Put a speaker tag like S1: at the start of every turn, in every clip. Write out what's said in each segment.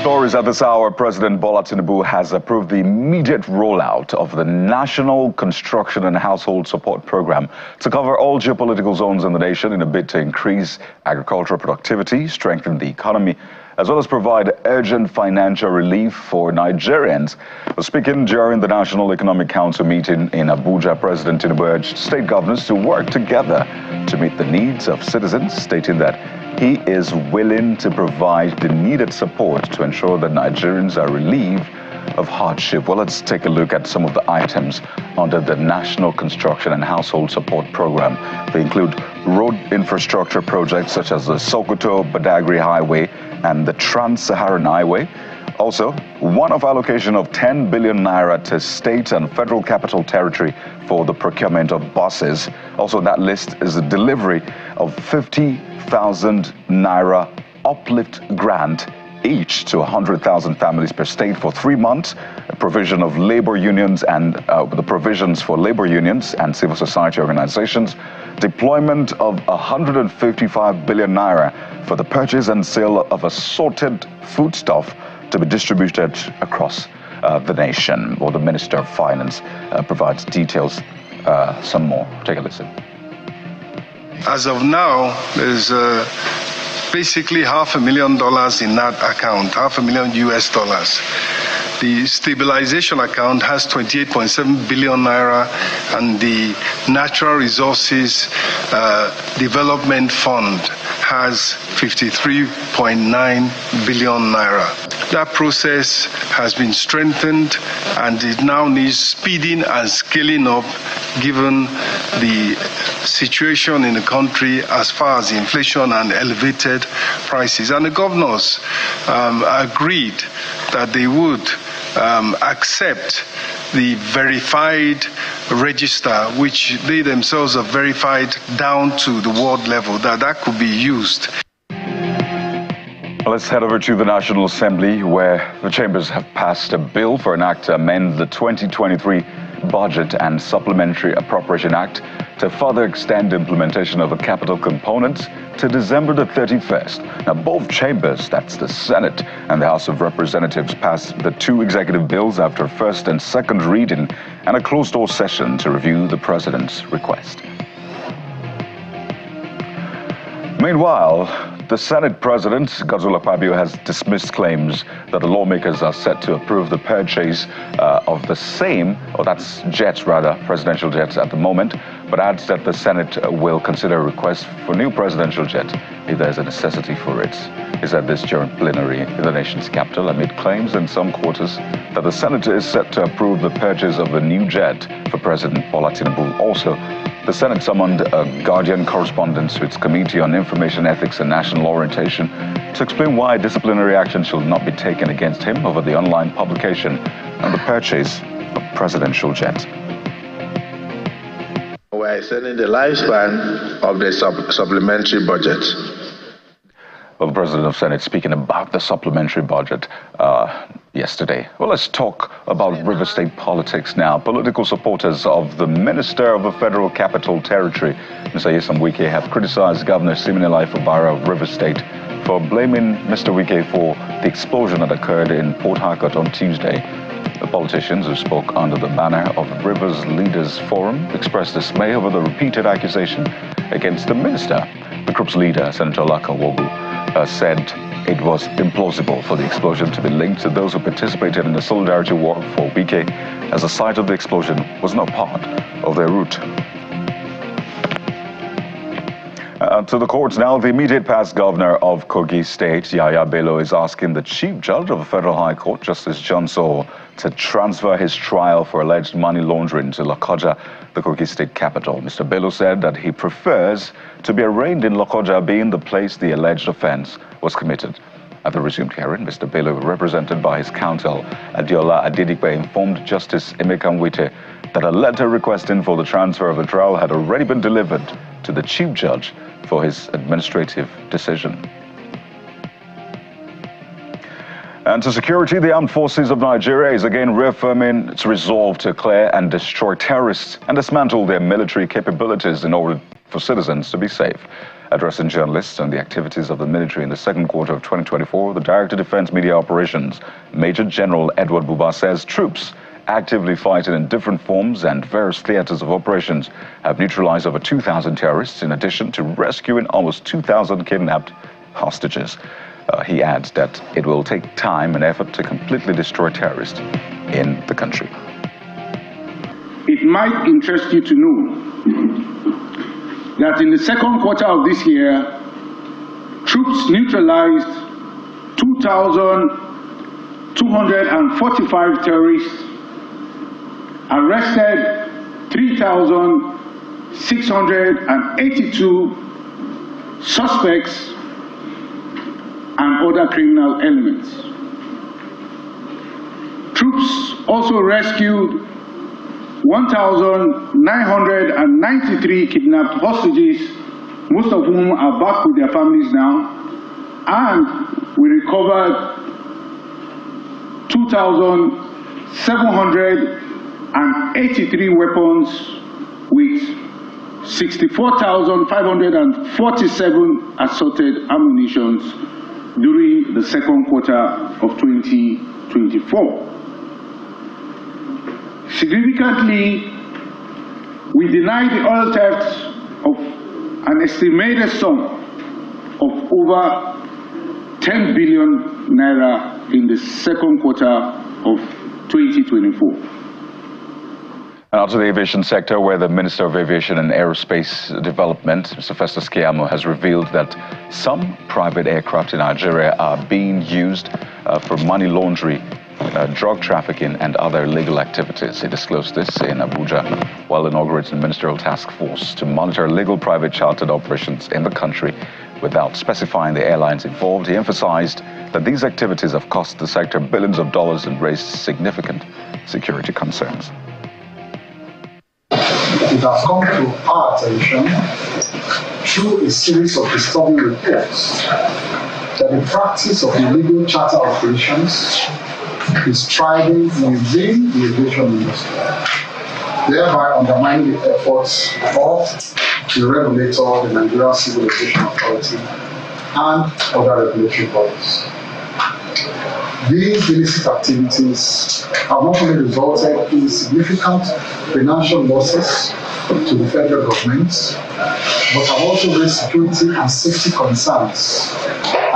S1: Stories at this hour. President Bola Tinubu has approved the immediate rollout of the National Construction and Household Support Program to cover all geopolitical zones in the nation in a bid to increase agricultural productivity, strengthen the economy, as well as provide urgent financial relief for Nigerians. Speaking during the National Economic Council meeting in Abuja, President Tinubu urged state governors to work together to meet the needs of citizens, stating that he is willing to provide the needed support to ensure that Nigerians are relieved of hardship. Well, let's take a look at some of the items under the National Construction and Household Support Program. They include road infrastructure projects such as the Sokoto-Badagry Highway and the Trans-Saharan Highway. Also, one-off allocation of 10 billion naira to state and federal capital territory for the procurement of buses. Also on that list is the delivery of 50,000 naira uplift grant each to 100,000 families per state for 3 months, a provision of labor unions and the provisions for labor unions and civil society organizations, deployment of 155 billion naira for the purchase and sale of assorted foodstuff to be distributed across the nation. Well, the Minister of Finance provides details, some more. Take a listen.
S2: As of now, there's basically $500,000 in that account, $500,000 US. The stabilization account has 28.7 billion naira, and the Natural Resources Development Fund has 53.9 billion naira. That process has been strengthened, and it now needs speeding and scaling up given the situation in the country as far as inflation and elevated prices. And the governors agreed that they would accept the verified register, which they themselves have verified down to the ward level, that could be used.
S1: Let's head over to the National Assembly, where the chambers have passed a bill for an act to amend the 2023 Budget and Supplementary Appropriation Act to further extend implementation of the capital components to December the 31st. Now, both chambers, that's the Senate and the House of Representatives, passed the two executive bills after first and second reading and a closed-door session to review the president's request. Meanwhile, the Senate President, Godswill Akpabio, has dismissed claims that the lawmakers are set to approve the purchase of the same, or that's jets rather, presidential jets at the moment, but adds that the Senate will consider a request for new presidential jets if there's a necessity for it. He said this during plenary in the nation's capital amid claims in some quarters that the Senate is set to approve the purchase of a new jet for President Bola Tinubu. Also, the Senate summoned a Guardian correspondent to its Committee on Information Ethics and National Orientation to explain why disciplinary action should not be taken against him over the online publication and the purchase of presidential jets.
S3: We're extending the lifespan of the supplementary budget.
S1: Well, the President of Senate speaking about the supplementary budget yesterday. Well, let's talk about River State politics now. Political supporters of the Minister of the Federal Capital Territory, Mr. Yaya Bello, have criticized Governor Siminalayi Fubara of River State for blaming Mr. Wike for the explosion that occurred in Port Harcourt on Tuesday. The politicians who spoke under the banner of Rivers Leaders Forum expressed dismay over the repeated accusation against the minister. The group's leader, Senator Laka Wogu, said it was implausible for the explosion to be linked to those who participated in the solidarity walk for Wike, as the site of the explosion was not part of their route. To the courts now. The immediate past governor of Kogi State, Yaya Bello, is asking the Chief Judge of the Federal High Court, Justice John Soho, to transfer his trial for alleged money laundering to Lokoja, the Kogi State capital. Mr. Bello said that he prefers to be arraigned in Lokoja, being the place the alleged offense was committed. At the resumed hearing, Mr. Bello, represented by his counsel, Adiola Adedipe, informed Justice Emeka Nwite that a letter requesting for the transfer of the trial had already been delivered to the Chief Judge for his administrative decision. And to security, the Armed Forces of Nigeria is again reaffirming its resolve to clear and destroy terrorists and dismantle their military capabilities in order for citizens to be safe. Addressing journalists on the activities of the military in the second quarter of 2024, the Director of Defense Media Operations, Major General Edward Buba, says troops actively fighting in different forms and various theaters of operations have neutralized over 2,000 terrorists, in addition to rescuing almost 2,000 kidnapped hostages. He adds that it will take time and effort to completely destroy terrorists in the country.
S4: It might interest you to know that in the second quarter of this year, troops neutralized 2,245 terrorists, arrested 3,682 suspects and other criminal elements. Troops also rescued 1,993 kidnapped hostages, most of whom are back with their families now, and we recovered 2,783 weapons with 64,547 assorted ammunitions during the second quarter of 2024. Significantly, we denied the oil theft of an estimated sum of over 10 billion naira in the second quarter of 2024.
S1: Now to the aviation sector, where the Minister of Aviation and Aerospace Development, Mr. Festus Keyamo, has revealed that some private aircraft in Nigeria are being used for money laundering, drug trafficking and other illegal activities. He disclosed this in Abuja while inaugurating a ministerial task force to monitor illegal private chartered operations in the country without specifying the airlines involved. He emphasized that these activities have cost the sector billions of dollars and raised significant security concerns.
S5: It has come to our attention through a series of disturbing reports that the practice of illegal charter operations is thriving within the aviation industry, thereby undermining the efforts of the regulator, the Nigerian Civil Aviation Authority, and other regulatory bodies. These illicit activities have not only resulted in significant financial losses to the federal government, but have also raised security and safety concerns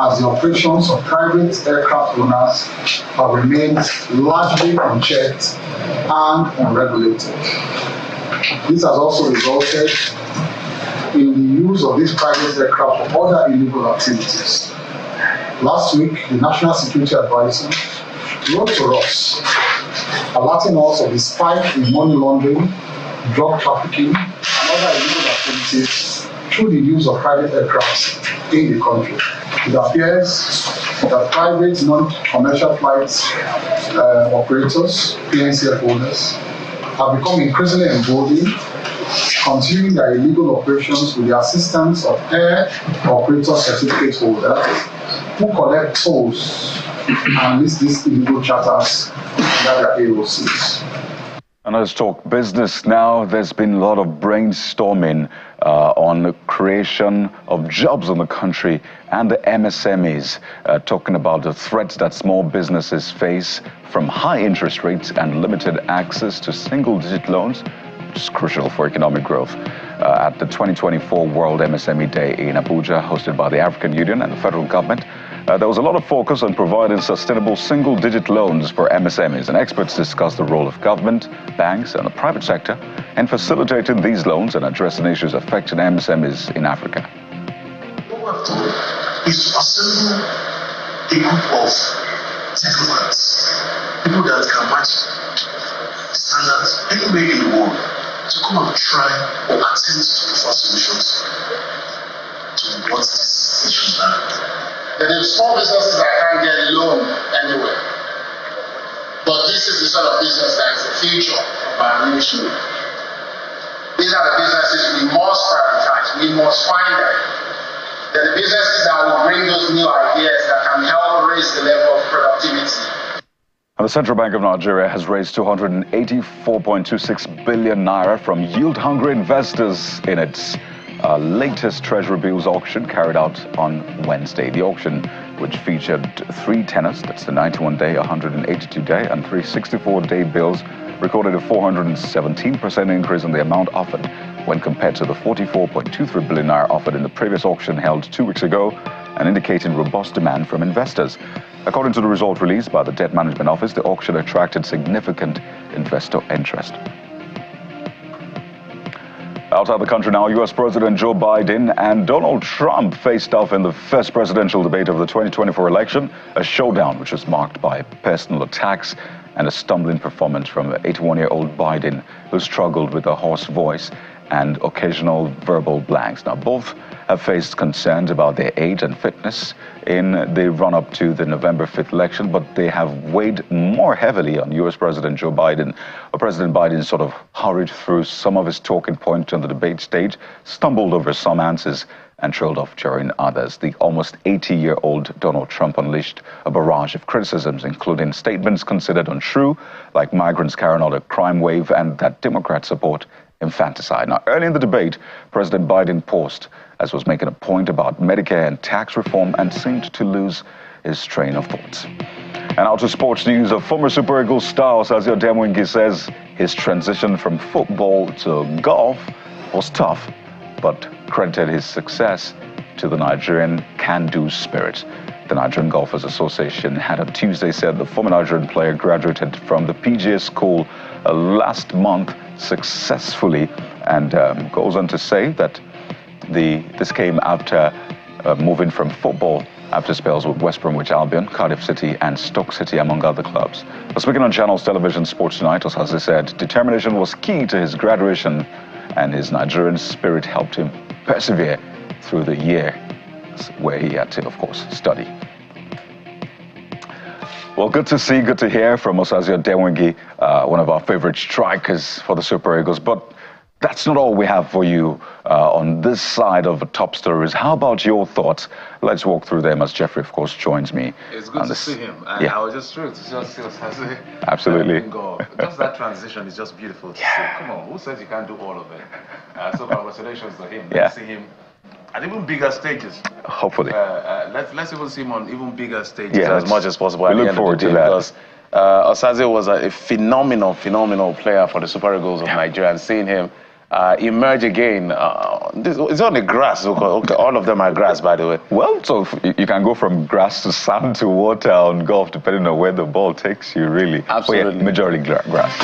S5: as the operations of private aircraft owners have remained largely unchecked and unregulated. This has also resulted in the use of these private aircraft for other illegal activities. Last week, the National Security Advisor wrote to us, alerting us of the spike in money laundering, drug trafficking, and other illegal activities through the use of private aircraft in the country. It appears that private non-commercial flight operators, PNCF owners, have become increasingly emboldened, continuing their illegal operations with the assistance of air operator certificate holders who collect tolls and list these illegal charters under their AOCs.
S1: And let's talk business now. There's been a lot of brainstorming on the creation of jobs in the country and the MSMEs, talking about the threats that small businesses face from high interest rates and limited access to single-digit loans, which is crucial for economic growth. At the 2024 World MSME Day in Abuja, hosted by the African Union and the federal government, there was a lot of focus on providing sustainable single-digit loans for MSMEs, and experts discussed the role of government, banks, and the private sector in facilitating these loans and addressing issues affecting MSMEs in Africa.
S6: What we have to do is to assemble a group of technocrats, people that can match standards anywhere in the world, to come and try or attempt to offer solutions to what these issues are. There are small businesses that can't get a loan anywhere. But this is the sort of business that is the future of our nation. These are the businesses we must prioritize. We must find them. They're the businesses that will bring those new ideas that can help raise the level of productivity.
S1: The Central Bank of Nigeria has raised 284.26 billion naira from yield-hungry investors in its latest Treasury bills auction carried out on Wednesday. The auction, which featured 3 tenors, that's the 91-day, 182-day, and 364-day bills, recorded a 417% increase in the amount offered when compared to the 44.23 billion naira offered in the previous auction held 2 weeks ago, and indicating robust demand from investors. According to the result released by the Debt Management Office, the auction attracted significant investor interest. Outside the country now, U.S. President Joe Biden and Donald Trump faced off in the first presidential debate of the 2024 election, a showdown which was marked by personal attacks and a stumbling performance from 81-year-old Biden, who struggled with a hoarse voice and occasional verbal blanks. Now, both have faced concerns about their age and fitness in the run-up to the November 5th election, but they have weighed more heavily on U.S. President Joe Biden. President Biden sort of hurried through some of his talking points on the debate stage, stumbled over some answers, and trailed off during others. The almost 80-year-old Donald Trump unleashed a barrage of criticisms, including statements considered untrue, like migrants carrying out a crime wave and that Democrats support infanticide. Now, early in the debate, President Biden paused as was making a point about Medicare and tax reform and seemed to lose his train of thoughts. And out to sports news, a former Super Eagles star, Osazio Demwingi, says his transition from football to golf was tough, but credited his success to the Nigerian can-do spirit. The Nigerian Golfers Association had on Tuesday said the former Nigerian player graduated from the PGA school last month successfully, and goes on to say that this came after moving from football after spells with West Bromwich Albion, Cardiff City, and Stoke City, among other clubs. But speaking on Channels Television Sports Tonight, as he said, determination was key to his graduation, and his Nigerian spirit helped him persevere through the year where he had to, of course, study. Well, good to see, good to hear from Osazio Demwingi, one of our favorite strikers for the Super Eagles. But that's not all we have for you on this side of the top stories. How about your thoughts? Let's walk through them as Jeffrey, of course, joins me.
S7: It's good to see him.
S1: Yeah.
S7: I was just thrilled to just see Osazio.
S1: Absolutely.
S7: Just that transition is just beautiful to see. Come on, who says you can't do all of it? So congratulations to him.
S1: Yeah.
S7: Let's see him at even bigger stages.
S1: Hopefully.
S7: Let's even see him on even bigger stages
S1: Yes.
S7: as much as possible.
S1: We look forward to that.
S7: Because Osazio was a phenomenal player for the Super Eagles of Nigeria, and seeing him emerge again. It's on the grass. Okay, all of them are grass, by the way.
S1: Well, so you can go from grass to sand to water on golf, depending on where the ball takes you, really.
S7: Absolutely.
S1: But yeah, majority grass.